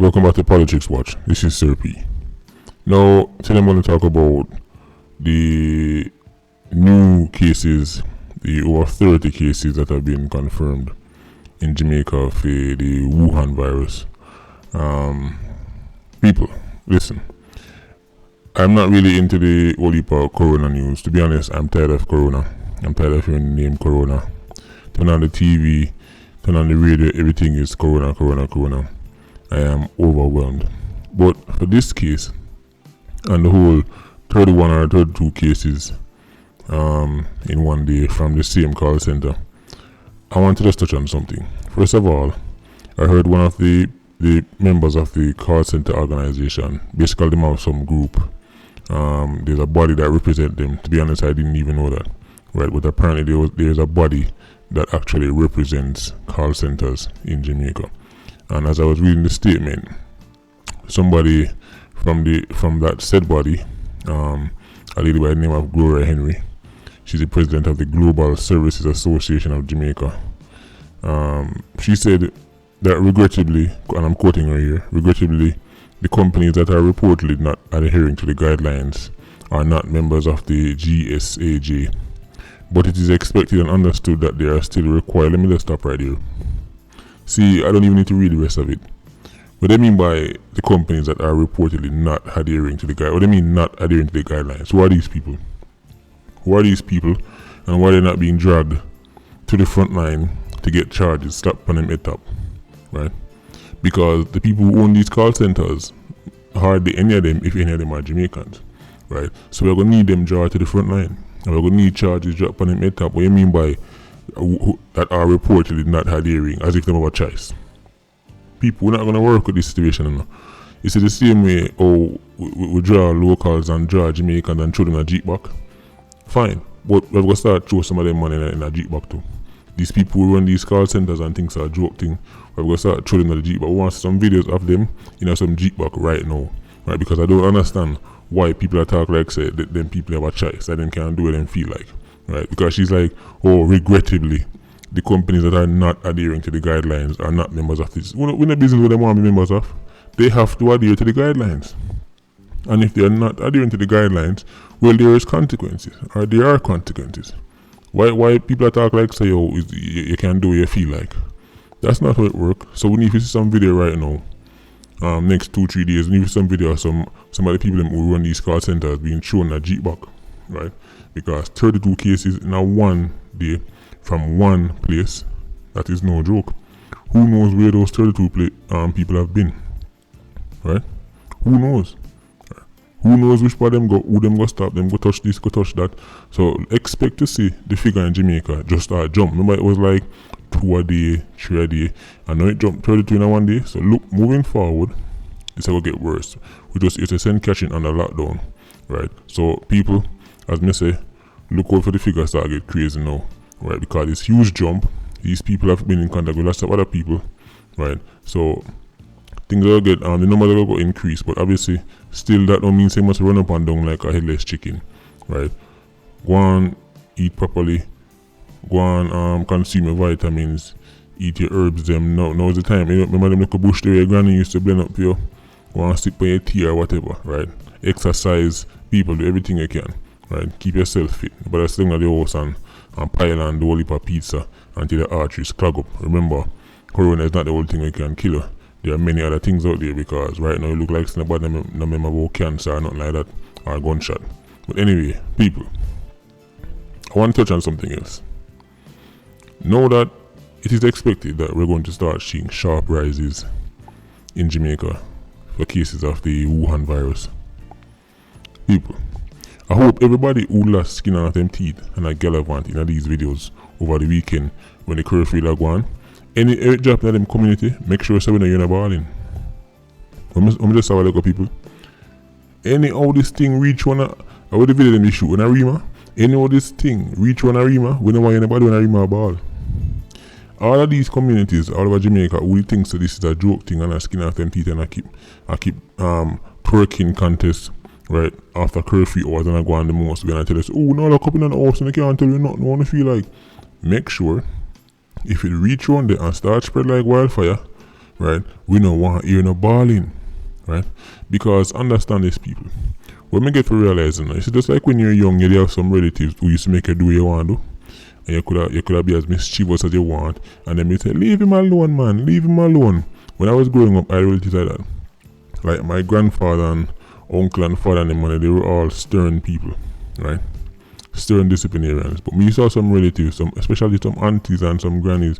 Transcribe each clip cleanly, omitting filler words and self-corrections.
Welcome back to Politics Watch. This is Sir P. Now, today I'm going to talk about the new cases, the over 30 cases that have been confirmed in Jamaica for the Wuhan virus. People, listen. I'm not really into the whole heap of corona news. To be honest, I'm tired of corona. I'm tired of hearing the name corona. Turn on the TV, turn on the radio, everything is corona. I am overwhelmed. But for this case, and the whole 31 or 32 cases in one day from the same call center, I want to just touch on something. First of all, I heard one of the members of the call center organization, basically them have some group. There's a body that represents them. To be honest, I didn't even know that. Right, but apparently there's a body that actually represents call centers in Jamaica. And as I was reading the statement, somebody from that said body, a lady by the name of Gloria Henry, she's the president of the Global Services Association of Jamaica. She said that regrettably, and I'm quoting her here, regrettably, the companies that are reportedly not adhering to the guidelines are not members of the GSAJ, but it is expected and understood that they are still required. Let me just stop right here. See, I don't even need to read the rest of it. What do they mean by the companies that are reportedly not adhering to the guidelines? What do they mean not adhering to the guidelines? Who are these people? Who are these people, and why are they not being dragged to the front line to get charges slapped on them head top, right? Because the people who own these call centers, hardly any of them, if any of them, are Jamaicans, right? So we're going to need them dragged to the front line, and we're going to need charges dropped on them head top. What do you mean by that are reportedly not adhering, as if they have a choice? People, we're not going to work with this situation anymore. It's the same way, we draw locals and draw Jamaicans and throw them a Jeep back. Fine, but we're going to start throw some of them money in a Jeep back too. These people who run these call centers and things are a joke thing. We're going to start throwing them the Jeep back. We want some videos of them in some Jeep back right now, right? Because I don't understand why people are talk like say that them people have a choice, that them can't do what them feel like, right? Because she's like, regrettably, the companies that are not adhering to the guidelines are not members of this. We're not business what they want to be members of. They have to adhere to the guidelines. And if they are not adhering to the guidelines, well, there is consequences, or there are consequences. Why people talk like say, you can do what you feel like? That's not how it works. So we need to see some video right now. Next 2-3 days, we need some video of some of the people who run these call centers being thrown a Jeep back, right? Because 32 cases in a one day from one place, that is no joke. Who knows where those 32 people have been, right? Who knows? Who knows which part them go, who them go stop, them go touch this, go touch that. So expect to see the figure in Jamaica just start jump. Remember, it was like 2 a day, 3 a day, and now it jumped 32 in a one day. So look, moving forward, it's going to get worse. It's a send catching under lockdown, right? So people, as me say, look out for the figures start get crazy now, right? Because this huge jump, these people have been in contact with lots of other people, right? So things will get, the numbers will go increase, but obviously still that don't mean they must run up and down like a headless chicken, right? Go on, eat properly, go on, consume your vitamins, eat your herbs them. Now's the time. Remember them little bush there your granny used to blend up for you? Go on, sip on your tea or whatever, right? Exercise, people, do everything you can, right? Keep yourself fit. But I stay at the house and pile on the whole heap of pizza until the arteries clog up. Remember, corona is not the only thing you can kill you. There are many other things out there, because right now you look like somebody no member about cancer or nothing like that, or gunshot. But anyway, people, I want to touch on something else. Know that it is expected that we're going to start seeing sharp rises in Jamaica for cases of the Wuhan virus. People, I hope everybody who lost skin on them teeth and a gallivant in these videos over the weekend when the curfew are gone, any job in them community, make sure so you're not balling. I'm just have a look at people. Any how this thing reach one, I would the video them shoot when I rima. Any how this thing reach one rima, we don't want anybody when I rima ball. All of these communities all over Jamaica who think so this is a joke thing and a skin off them teeth and I keep twerking contests, right, after curfew hours, and I go on the most when I tell us, no, look up in the house and I can't tell you nothing, I want to feel like. Make sure if it reach one day and start spread like wildfire, right? We don't want hear no bawling, right? Because understand this, people. When we get to realizing, it's just like when you're young, you have some relatives who used to make you do what you want to do. And you could have be as mischievous as you want, and then you say, leave him alone, man, leave him alone. When I was growing up, I had relatives like that. Like my grandfather and uncle and father and them, they were all stern people, right? Stern disciplinarians. But we saw some relatives, especially some aunties and some grannies,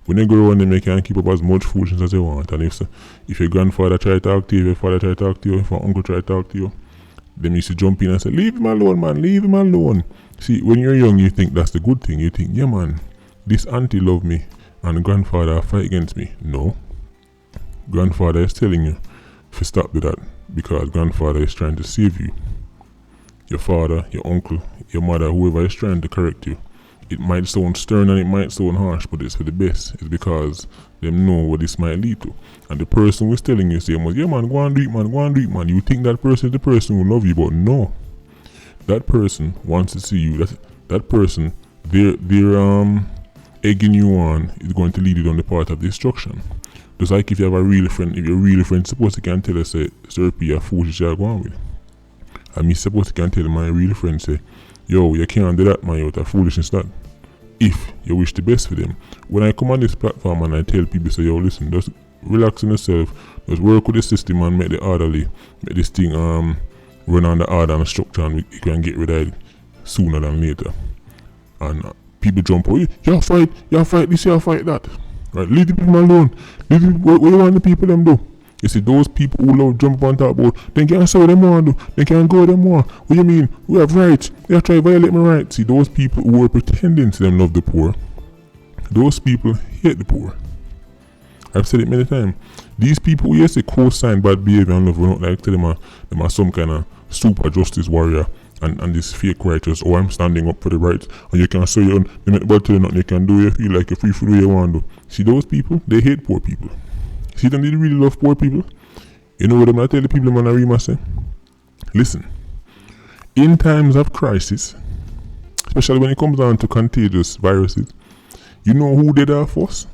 when they grow and they can't keep up as much foolishness as they want. And if your grandfather try to talk to you, if your father try to talk to you, if your uncle try to talk to you, them used to jump in and say, leave him alone, man, leave him alone. See, when you're young, you think that's the good thing. You think, yeah, man, this auntie love me and grandfather fight against me. No. Grandfather is telling you to stop with that because grandfather is trying to save you. Your father, your uncle, your mother, whoever is trying to correct you. It might sound stern and it might sound harsh, but it's for the best. It's because they know what this might lead to. And the person who's telling you, say, yeah, man, go and do it, man, go and do it, man. You think that person is the person who love you, but no. That person wants to see you. That person, they're egging you on is going to lead you down the path of destruction. Just like if you have a real friend, if your real friend supposed to can tell us, say, sir, you're foolish, you're going with. And me supposed to can tell my real friend, say, yo, you can't do that, man, you're a foolishness that. If you wish the best for them. When I come on this platform and I tell people, say, yo, listen, just relax on yourself, just work with the system and make the orderly, make this thing run on the order and structure, and we can get rid of it sooner than later. And people jump away, you fight this, you fight that. Right, leave the people alone. What do you want the people them do? You see, those people who love jump on top about, they can't say what they want to do, they can't go them want. What you mean? We have rights, they have try to violate my rights. See, those people who are pretending to them love the poor, those people hate the poor. I've said it many times. These people who say co-sign bad behavior and love, we don't like to them are some kind of super justice warrior and this fake righteous, I'm standing up for the rights, and you can say they make about tell you nothing, you can do, you feel like you're free for do you want to do. See, those people, they hate poor people. See them, they really love poor people. You know what I'm going to tell the people in Manarima say? Listen, in times of crisis, especially when it comes down to contagious viruses, you know who did that first?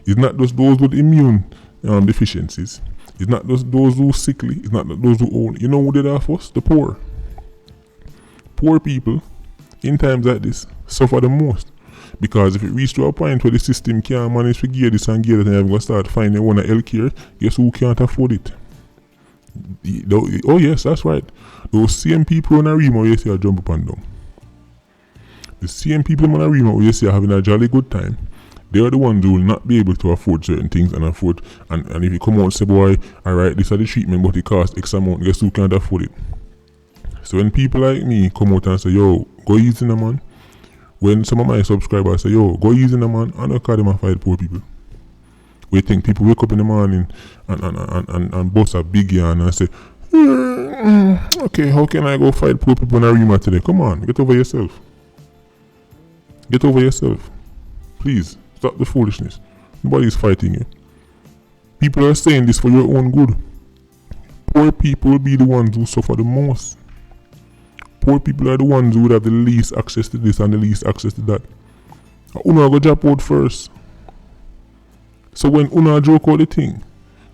It's not just those with immune deficiencies. It's not just those who are sickly. It's not those who own. You know who did that first? The poor. Poor people, in times like this, suffer the most. Because if it reaches to a point where the system can't manage to gear this and gear that, and you're going to start finding one of healthcare, guess who can't afford it? Oh yes, that's right. Those same people in Arima where you see are jump up and down. The same people in Arima where you see are having a jolly good time, they are the ones who will not be able to afford certain things and afford, and if you come out and say, boy, alright, this is the treatment, but it costs X amount, guess who can't afford it? So when people like me come out and say, yo, go easy in the man, when some of my subscribers say, yo, go easy in the man, I don't call them and fight poor people. We think people wake up in the morning and bust a big yarn and say, okay, how can I go fight poor people in Arima today? Come on, get over yourself. Get over yourself. Please, stop the foolishness. Nobody's fighting you. People are saying this for your own good. Poor people will be the ones who suffer the most. Poor people are the ones who would have the least access to this and the least access to that. Una go drop out first. So when Una joke out the thing,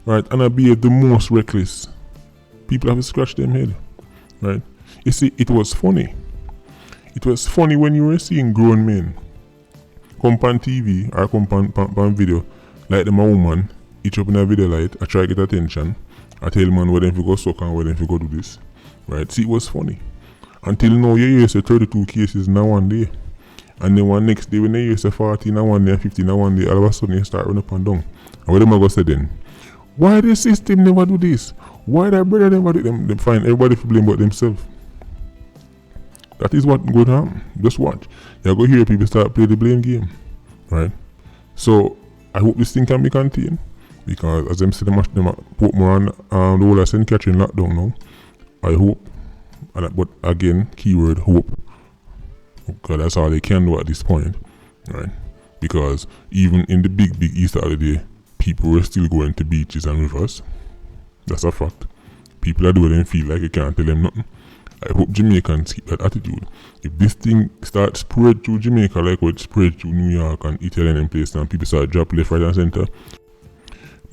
right, and I behave the most reckless, people have to scratch them head, right? You see, it was funny. It was funny when you were seeing grown men come on TV or come on video, like them a woman, each up in a video light, I try to get attention, I tell man where them fi go suck and where them fi go do this, right? See, it was funny. Until now, you hear say 32 cases in one day. And then one next day, when they hear say 14 in one day, 15 in one day, all of a sudden you start running up and down. And what them are going to say then? Why the system never do this? Why that brother never do them? They find everybody to blame but themselves. That is what going to happen. Just watch. You're going to hear people start play the blame game. Right? So, I hope this thing can be contained. Because as them say, them put more on the whole of St. Catherine lockdown now. I hope. But again, keyword hope, because that's all they can do at this point, right? Because even in the big Easter holiday, people were still going to beaches and rivers. That's a fact. People are doing them feel like you can't tell them nothing. I hope Jamaicans keep that attitude. If this thing starts spread through Jamaica like what it spread through New York and Italy and places, and people start drop left, right and center,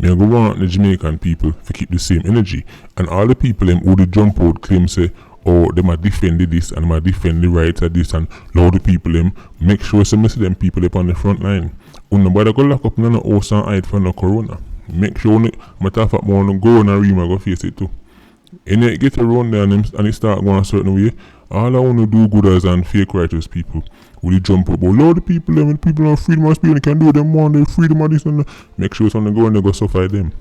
Me I go want the Jamaican people to keep the same energy. And all the people them who the jump out claim say, oh, they might defend this and might defend the rights of this and load the people them, make sure some of them people up on the front line. Nobody go lock up none of house and hide for no corona. Make sure matter of fact more go on a Rima go face it too. And it get around there and it start going a certain way. All I want to do good as and fake righteous people. Will you jump up? Oh, Lord, the people, them people have freedom of speech, they can do them one, they freedom of this and that. Make sure it's on the go and they go suffer them.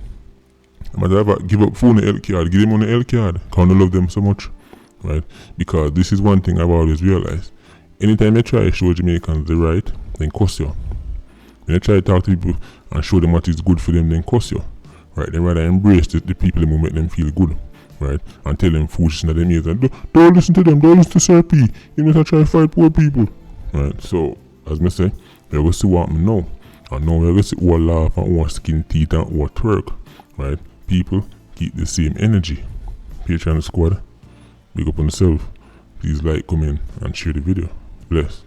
Matter of fact, give up phone the L card, give them on the L card. Can't love them so much. Right? Because this is one thing I've always realized. Anytime you try to show Jamaicans the right, then cuss you. When you try to talk to people and show them what is good for them, then cuss you. Right? Then rather embrace the people who make them feel good. Right? And tell them foolishness that they mean. Don't listen to them, don't listen to Sir P. You need to try to fight poor people. Right? So, as me say, we're going to see what I know. And now we're going to see who laugh and who skin teeth and who twerk. Right? People keep the same energy. Patreon squad, big up on yourself. Please like, comment and share the video. Bless.